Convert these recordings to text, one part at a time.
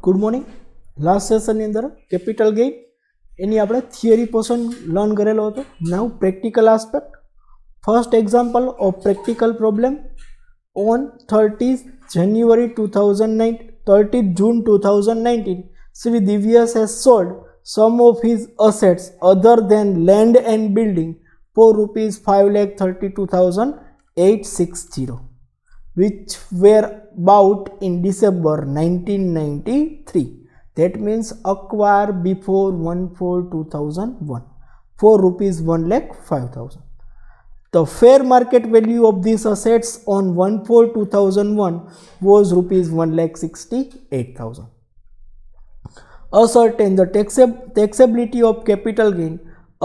Good morning. Last session अंदर capital gain any आपणे theory portion learn करेलो हतो। Now practical aspect. First example of practical problem on 30 January 2009 30 June 2019 Sri Divyas has sold some of his assets other than land and building for rupees 5,32,860 which were bought in December 1993. That means acquire before 1/4/2001 for rupees 1,05,000. The fair market value of these assets on 1/4/2001 was rupees 1,68,000. Ascertain the taxability of capital gain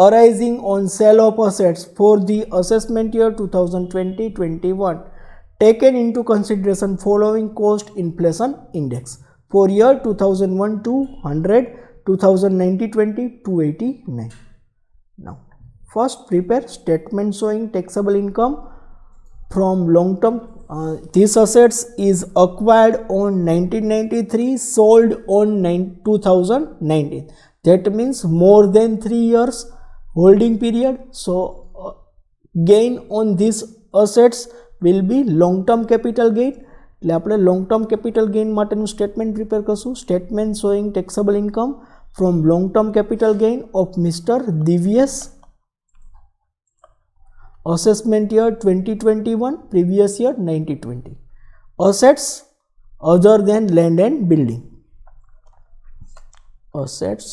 arising on sale of assets for the assessment year 2020-21, taken into consideration following cost inflation index for year 2001 to 100, 2019-20 289. Now first prepare statement showing taxable income from long term. These assets is acquired on 1993, sold on 2019. That means more than 3 years holding period. So gain on these assets will be long term capital gain. એટલે આપણે long term capital gain માટેનું statement prepare કરશું. Statement showing taxable income from long term capital gain of mister Divyesh, assessment year 2021, previous year 1920. Assets other than land and building. Assets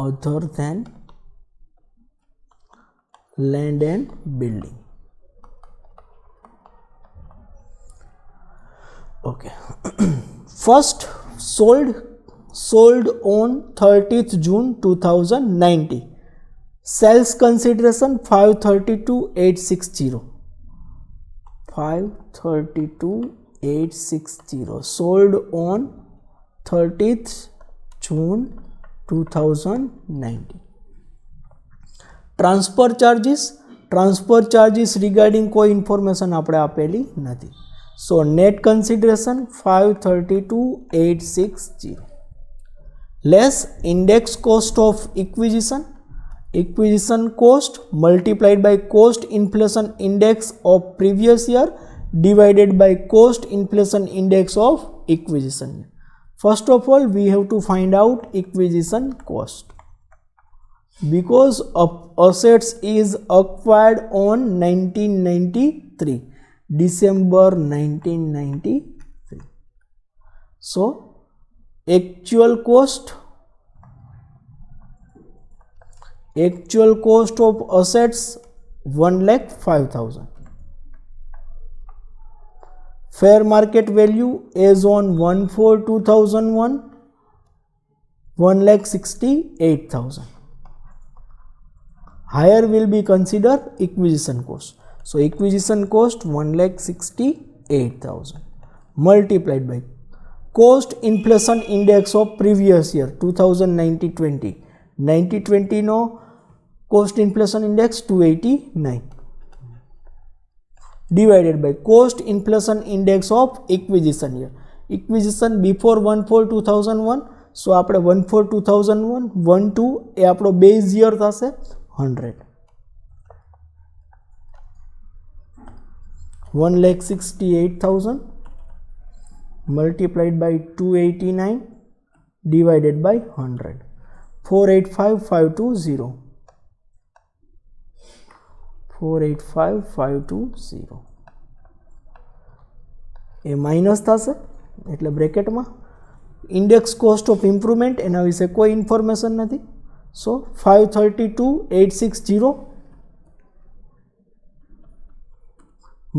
other than land and building. Okay. First sold on 30th June 2090. Sales consideration 532,860. 532,860 sold on 30th June 2090. Transfer charges regarding कोई information આપણે આપેલી નથી. So net consideration 532,860 less index cost of acquisition. Acquisition cost multiplied by cost inflation index of previous year divided by cost inflation index of acquisition. First of all, we have to find out acquisition cost. Because of assets is acquired on 1993, December 1993. So actual cost of assets 1,05,000. Fair market value as on 1/4/2001 1,68,000. Higher will be considered acquisition cost. So acquisition cost 1,68,000 multiplied by cost inflation index of previous year 2019-20. 1920 no cost inflation index 289 divided by cost inflation index of acquisition year. Acquisition before 1/4/2001. So આપણે 1/4/2001 1/2 એ આપણો base year થશે 100. 1,68,000 multiplied by 289 divided by 100. 485,520. 485,520 A minus થશે એટલે બ્રેકેટમાં index cost of improvement એના વિશે કોઈ information નથી. સો 532,860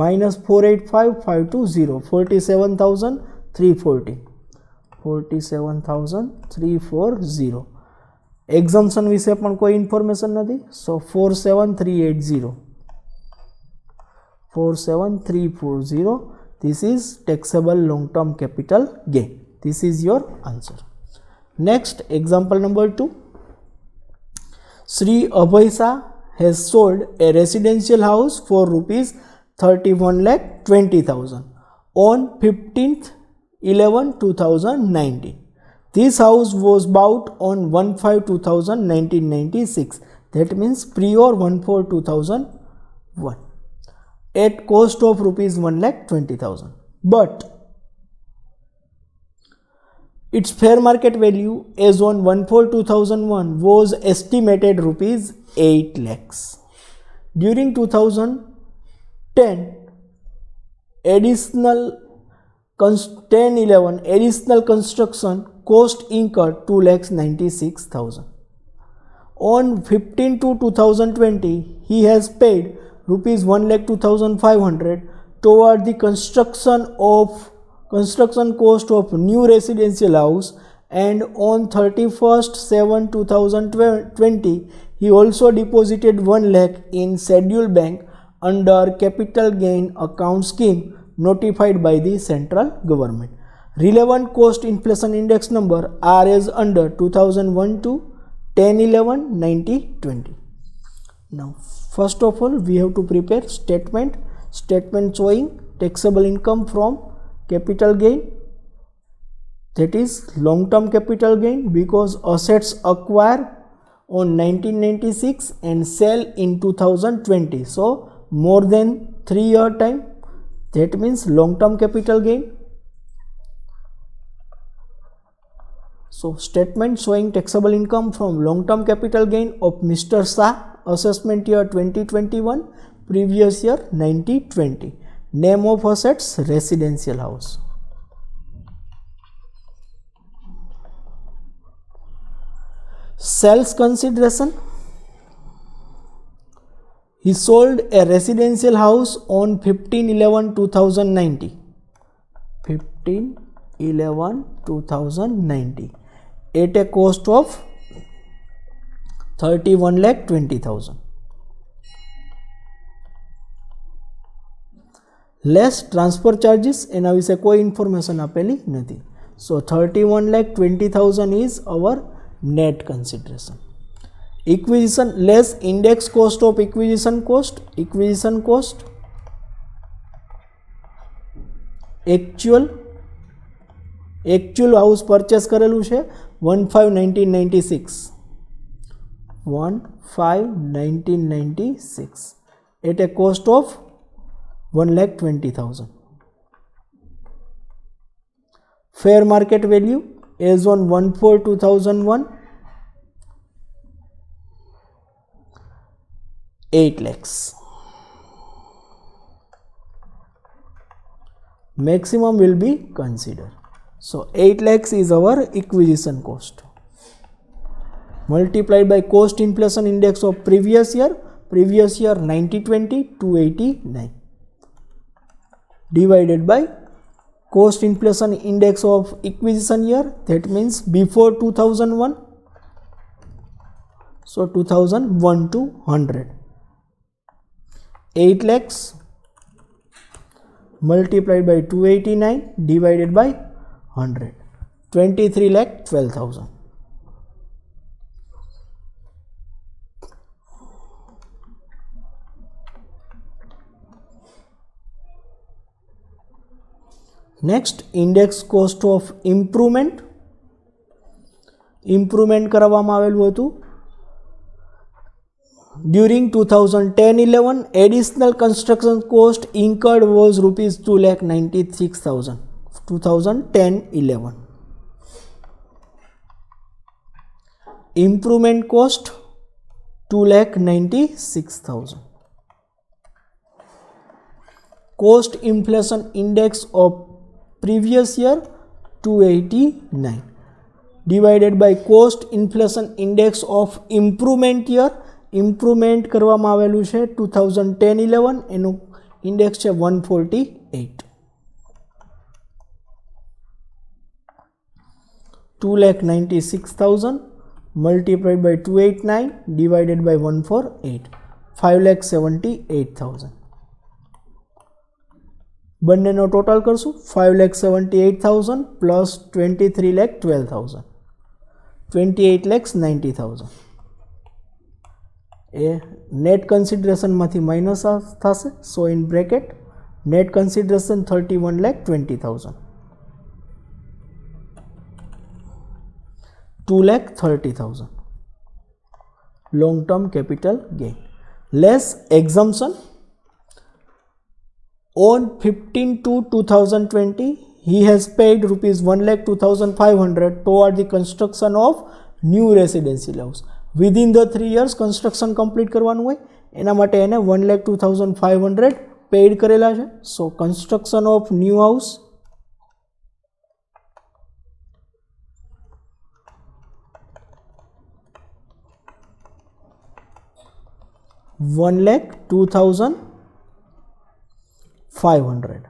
minus 485,520 47,340. 47,340. Exemption વિશે પણ કોઈ ઇન્ફોર્મેશન નથી. સો 47,380. 47,340. This is taxable long term capital gain. This is your answer. Next, example number 2. Sri Abhay Shah has sold a residential house for rupees 31,20,000 on 15th 11/2019. This house was bought on 1/5/1996. That means pre or 1/4/2001 at cost of rupees 1,20,000. But its fair market value as on 1/4/2001 was estimated rupees 8 lakhs. During 2010, additional 10-11 additional construction cost incurred 2,96,000. On 15/2/2020, he has paid rupees 1,02,500 toward the construction cost of new residential house, and on 31/7/2020 he also deposited 1 lakh in scheduled bank under capital gain account scheme notified by the central government. Relevant cost inflation index number are as under 2001 to 10-11 90-20. Now first of all we have to prepare statement showing taxable income from capital gain, that is long term capital gain, because assets acquired on 1996 and sell in 2020, so more than 3 year time, that means long term capital gain. So statement showing taxable income from long term capital gain of Mr. Shah, assessment year 2021, previous year 1920. Name of assets residential house. Sales consideration. He sold a residential house on 15/11/2090. 15/11/2090 at a cost of 31,20,000. Less transfer charges એના વિશે કોઈ information આપેલી નથી. So 31,20,000 is our net consideration. Acquisition less index cost of acquisition cost. Actual house purchase કરેલું છે 1/5/1996. 1/5/1996 at a cost of 1,20,000. Fair market value as on 1/4/2001 8 lakhs. Maximum will be considered. So 8 lakhs is our acquisition cost. Multiplied by cost inflation index of previous year 1920 289. Divided by cost inflation index of acquisition year, that means before 2001, so 2001 to 100. 8 lakhs multiplied by 289 divided by 100, 23,12,000. Next index cost of improvement કરવામાં આવેલું હતું. During 2010-11 additional construction cost incurred was rupees 2,96,000. 2010-11 improvement cost 2,96,000. Cost inflation index of previous year 289 divided by cost inflation index of improvement year. Improvement કરવામાં આવેલું છે 2010-11, એનું index છે 148. 2,96,000 multiplied by 289 divided by 148, 5,78,000. બંનેનો total કરશું 5,78,000 પ્લસ 23,12,000, 28,90,000. એ net કન્સિડરેશનમાંથી minus થશે. સો in bracket net consideration 31,20,000. 2,30,000 long term capital gain. Less exemption. On 15/2/2020, he has paid rupees 1,02,500 toward the construction of new residential house. Within the 3 years construction complete કરવાનું હોય એના માટે એને 1,02,500 pad કરેલા છે. સો construction of new house $1,02,500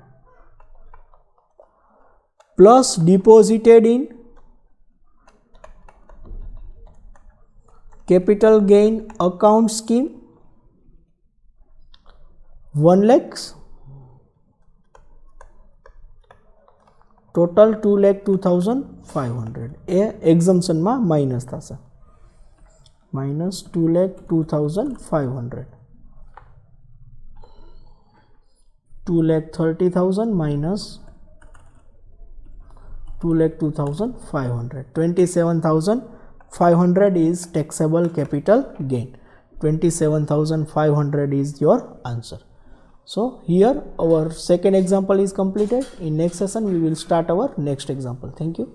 plus deposited in capital gain account scheme 1 lakhs, total 2,02,500 A exemption માં minus થશે, minus 2,02,500, 2,30,000 minus 2,02,500, 27,500 is taxable capital gain. 27,500 is your answer. So here our second example is completed. In next session we will start our next example. Thank you.